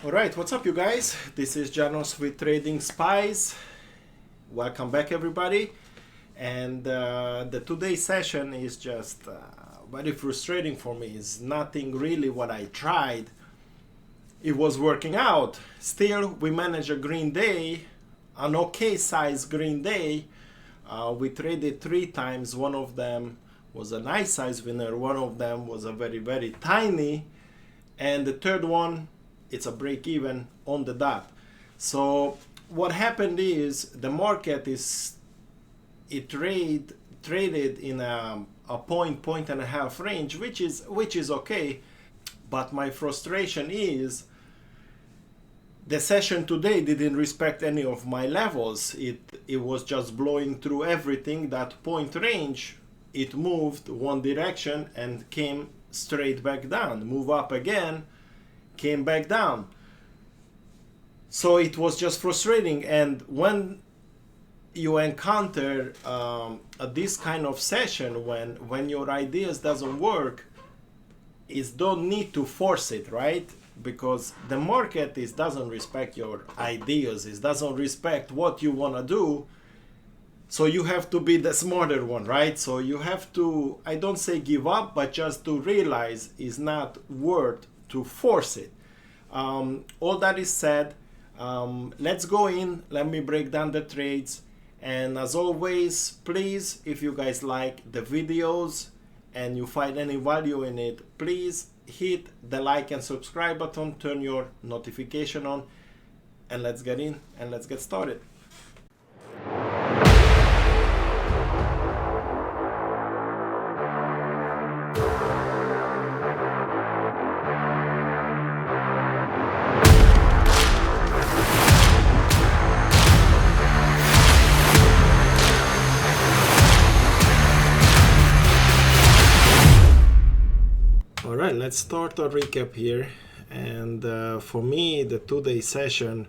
Alright, what's up you guys? This is Janos with Trading Spies. Welcome back everybody. And the today's session is just very frustrating for me. It's nothing really what I tried. It was working out. Still, we managed a green day, an okay size green day. We traded 3 times. One of them was a nice size winner. One of them was a very tiny. And the third one, it's a break even on the dot. So what happened is the market traded in a point and a half range, which is okay. But my frustration is the session today didn't respect any of my levels. It was just blowing through everything. That point range, it moved one direction and came straight back down. Move up again, came back down. So it was just frustrating. And when you encounter this kind of session, when your ideas doesn't work, is don't need to force it, right? Because the market doesn't respect your ideas, it doesn't respect what you want to do. So you have to be the smarter one, right? So you have to, I don't say give up, but just to realize it's not worth to force it. All that is said, let's go in, let me break down the trades. And as always, please, if you guys like the videos and you find any value in it, please hit the like and subscribe button, turn your notification on, and let's get in and let's get started. Alright, let's start a recap here. And for me, the 2-day session,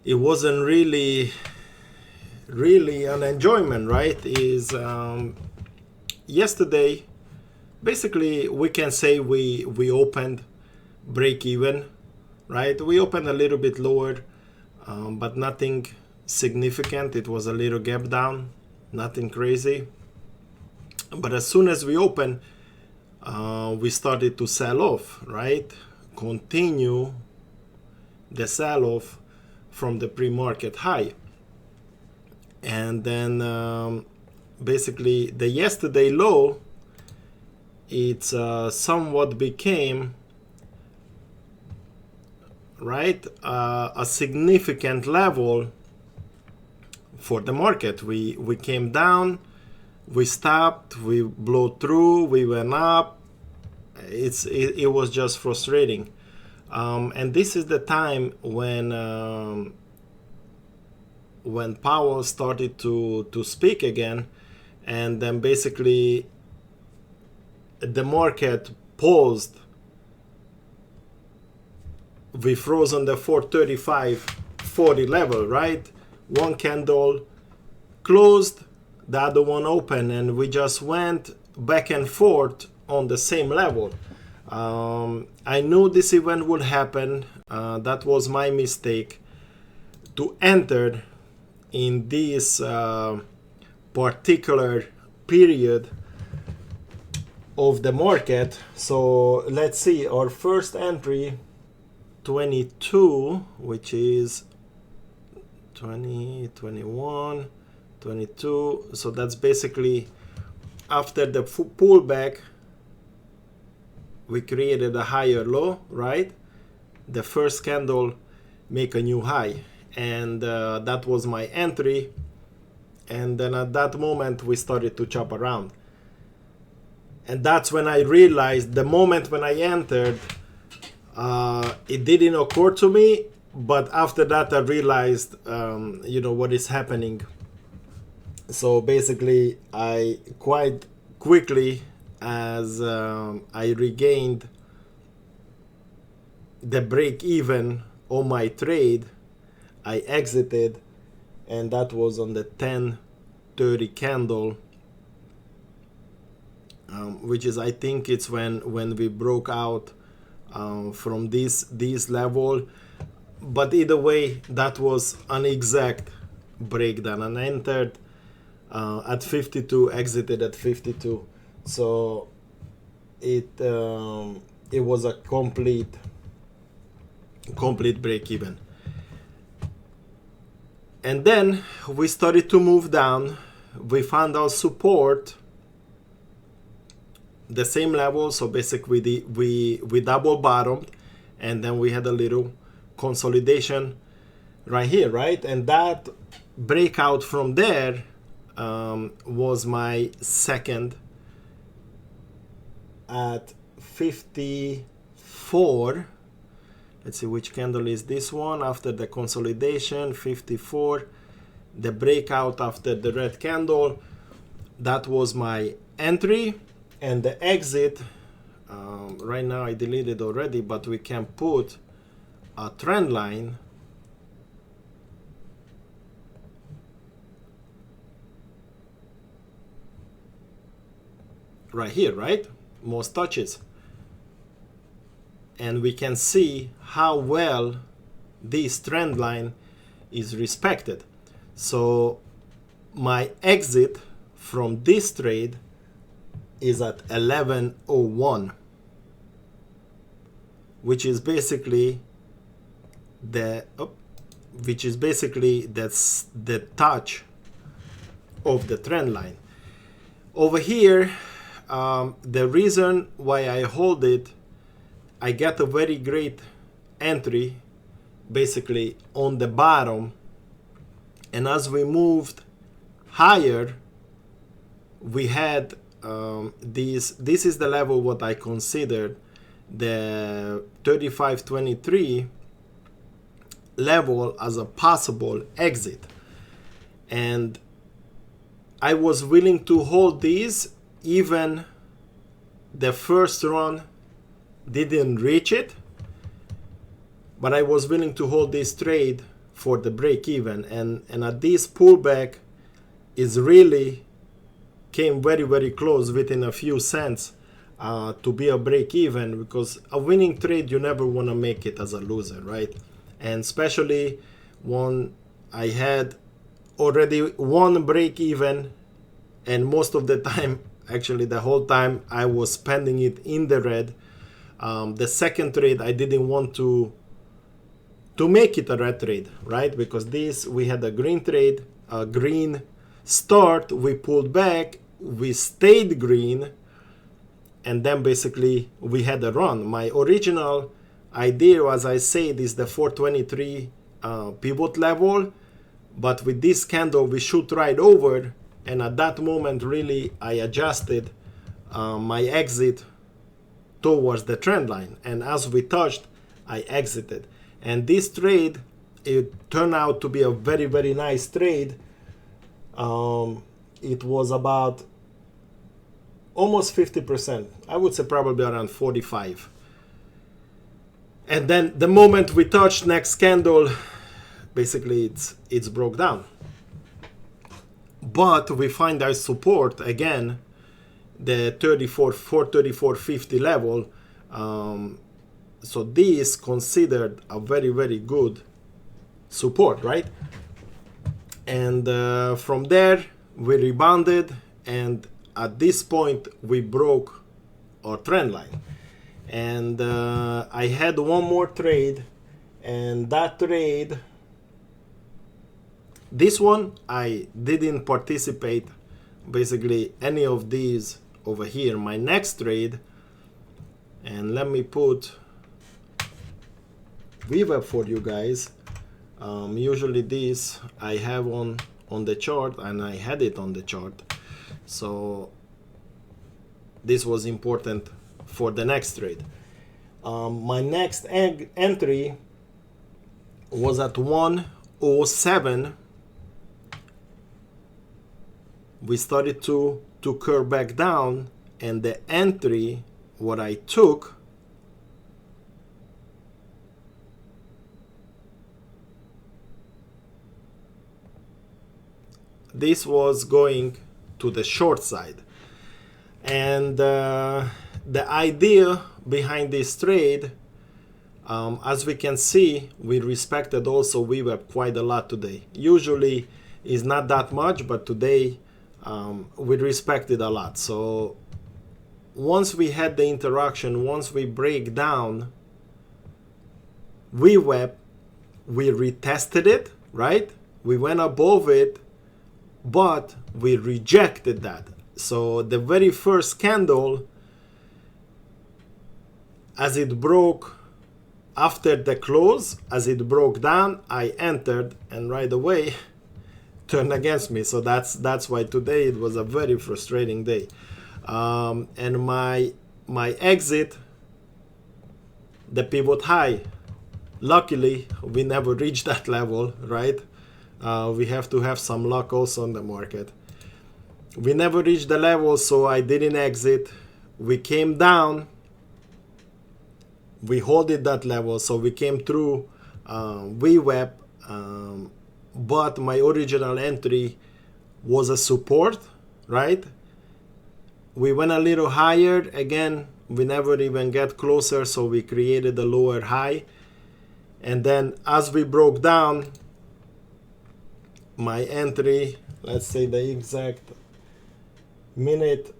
it wasn't really an enjoyment, right? Yesterday, basically we can say we opened break even, right? We opened a little bit lower, but nothing significant. It was a little gap down, nothing crazy. But as soon as we opened, we started to sell off, right? Continue the sell off from the pre-market high. And then basically the yesterday low, it's somewhat became, right, a significant level for the market. We came down, we stopped, we blew through, we went up. It was just frustrating. And this is the time when Powell started to speak again, and then basically the market paused. We froze on the 435.40 level, right? One candle closed, the other one open, and we just went back and forth on the same level. I knew this event would happen. That was my mistake to enter in this particular period of the market. So let's see, our first entry 22, which is 20, 21, 22. So that's basically after the pullback, we created a higher low, right? The first candle make a new high, and that was my entry. And then at that moment we started to chop around, and that's when I realized, the moment when I entered, it didn't occur to me, but after that I realized what is happening. So basically I quite quickly, as I regained the break even on my trade, I exited, and that was on the 10:30 candle, which is, I think it's when we broke out from this level. But either way, that was an exact breakdown, and entered at 52, exited at 52. So it was a complete break even. And then we started to move down. We found our support, the same level. So basically we double bottomed, and then we had a little consolidation right here, right? And that breakout from there was my second at 54. Let's see which candle is this one. After the consolidation, 54, the breakout after the red candle, that was my entry. And the exit, right now I deleted already, but we can put a trend line right here, right? Most touches. And we can see how well this trend line is respected. So my exit from this trade is at 11:01, which is basically that's the touch of the trend line. Over here, the reason why I hold it, I get a very great entry basically on the bottom, and as we moved higher, we had this is the level what I considered the 35.23 level as a possible exit, and I was willing to hold these. Even the first run didn't reach it, but I was willing to hold this trade for the break even, and at this pullback is really came very, very close, within a few cents to be a break even, because a winning trade, you never want to make it as a loser, right? And especially when I had already one break even, and most of the time, actually the whole time, I was spending it in the red. The second trade, I didn't want to make it a red trade, right? Because this, we had a green trade, a green start, we pulled back, we stayed green, and then basically we had a run. My original idea, as I said, is the 423 pivot level, but with this candle we shoot right over, and at that moment really I adjusted my exit towards the trend line, and as we touched, I exited. And this trade, it turned out to be a very, very nice trade. It was about almost 50%. I would say probably around 45. And then the moment we touched next candle, basically it's broke down. But we find our support again, the 434.50 level. So this considered a very, very good support, right? And from there we rebounded, and at this point we broke our trend line. And I had one more trade, and that trade, this one I didn't participate basically any of these over here. My next trade, and let me put VWAP for you guys. Usually this I have on the chart, and I had it on the chart, so this was important for the next trade. My next entry was at 107. We started to curve back down, and the entry what I took this was going to the short side. And the idea behind this trade, as we can see, we respected also VWAP quite a lot today. Usually is not that much, but today we respected a lot. So once we had the interaction, once we break down VWAP, we retested it, right? We went above it, but we rejected that. So the very first candle, as it broke after the close, as it broke down, I entered and right away turned against me. So that's why today it was a very frustrating day. And my exit, the pivot high, luckily we never reached that level, right? We have to have some luck also on the market. We never reached the level, so I didn't exit. We came down, we holded that level, so we came through VWAP, but my original entry was a support, right? We went a little higher, again we never even get closer, so we created a lower high, and then as we broke down, my entry, let's say the exact minute,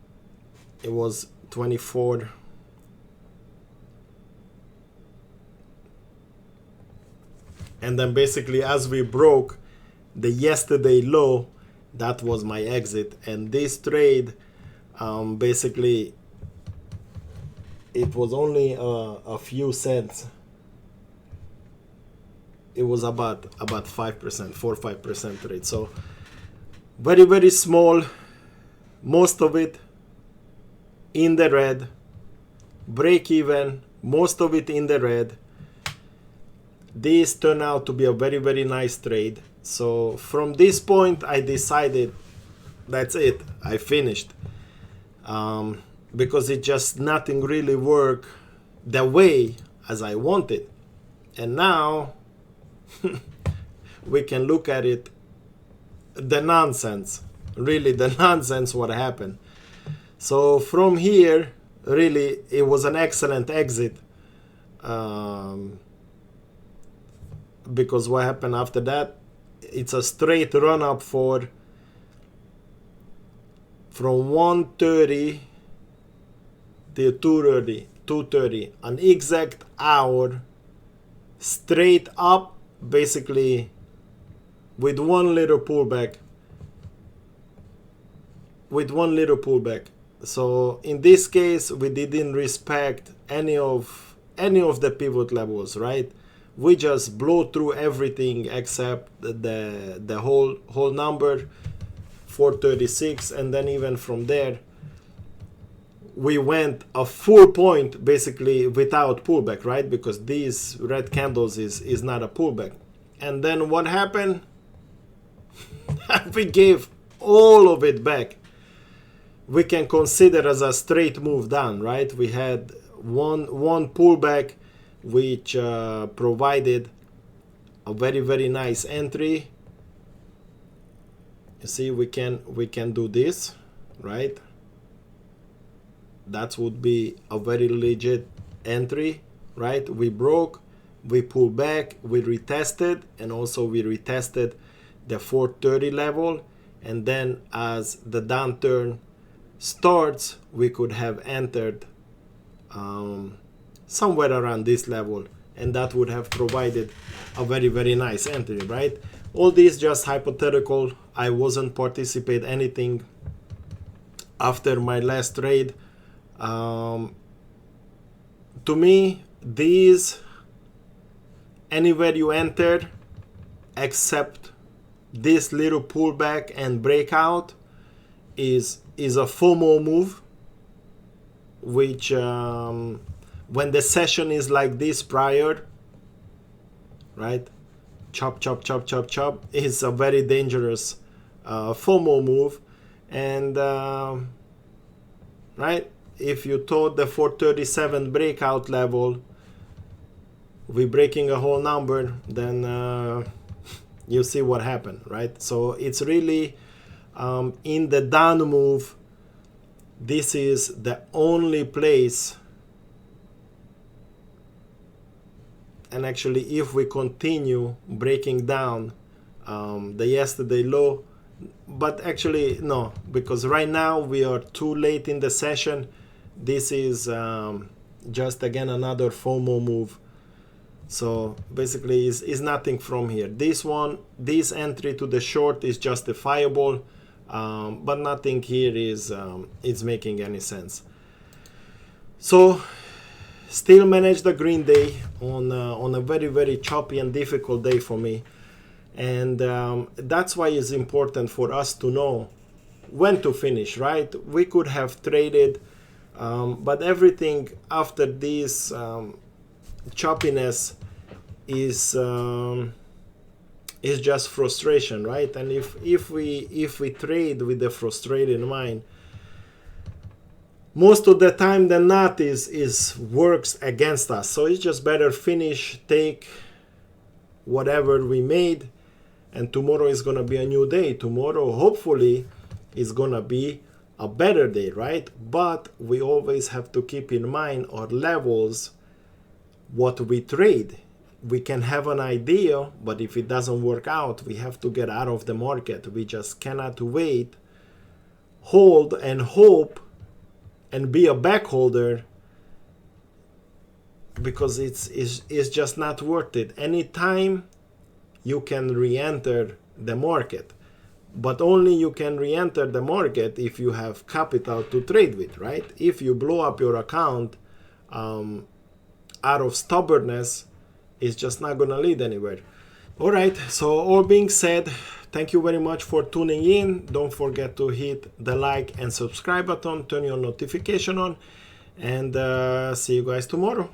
it was 24. And then basically as we broke the yesterday low, that was my exit. And this trade, basically it was only a few cents. It was about 5%, 4-5% trade. So very, very small, most of it in the red, break even, most of it in the red. This turned out to be a very, very nice trade. So from this point, I decided that's it. I finished. Because it just nothing really worked the way as I wanted. And now we can look at it, the nonsense, really the nonsense what happened. So from here, really, it was an excellent exit. Because what happened after that, it's a straight run up from 1:30 to 2:30, an exact hour straight up, basically with one little pullback. So in this case, we didn't respect any of the pivot levels, right? We just blow through everything except the whole number, 436, and then even from there we went a full point basically without pullback, right? Because these red candles is not a pullback. And then what happened? We gave all of it back. We can consider as a straight move down, right? We had one pullback which provided a very, very nice entry. You see, we can do this, right? That would be a very legit entry, right? We broke, we pulled back, we retested, and also we retested the 430 level. And then as the downturn starts, we could have entered somewhere around this level, and that would have provided a very, very nice entry, right? All these just hypothetical. I wasn't participate anything after my last trade. To me, these, anywhere you enter except this little pullback and breakout is a FOMO move, which when the session is like this prior, right, chop, is a very dangerous FOMO move. And right, if you thought the 437 breakout level, we breaking a whole number, then you see what happened, right? So it's really in the down move, this is the only place actually if we continue breaking down the yesterday low, but actually no, because right now we are too late in the session. This is just again another FOMO move. So basically is nothing from here. This this entry to the short is justifiable, but nothing here is making any sense. So still manage the green day on a very, very choppy and difficult day for me. And that's why it's important for us to know when to finish, right? We could have traded, but everything after this choppiness is just frustration, right? And if we trade with the frustrated mind, most of the time the nut is works against us. So it's just better finish, take whatever we made, and tomorrow is gonna be a new day. Tomorrow hopefully is gonna be a better day, right? But we always have to keep in mind our levels, what we trade. We can have an idea, but if it doesn't work out, we have to get out of the market. We just cannot wait, hold and hope and be a back holder, because it's just not worth it. Anytime you can re-enter the market, but only you can re-enter the market if you have capital to trade with, right? If you blow up your account out of stubbornness, it's just not gonna lead anywhere. All right, so all being said, thank you very much for tuning in. Don't forget to hit the like and subscribe button, turn your notification on, and see you guys tomorrow.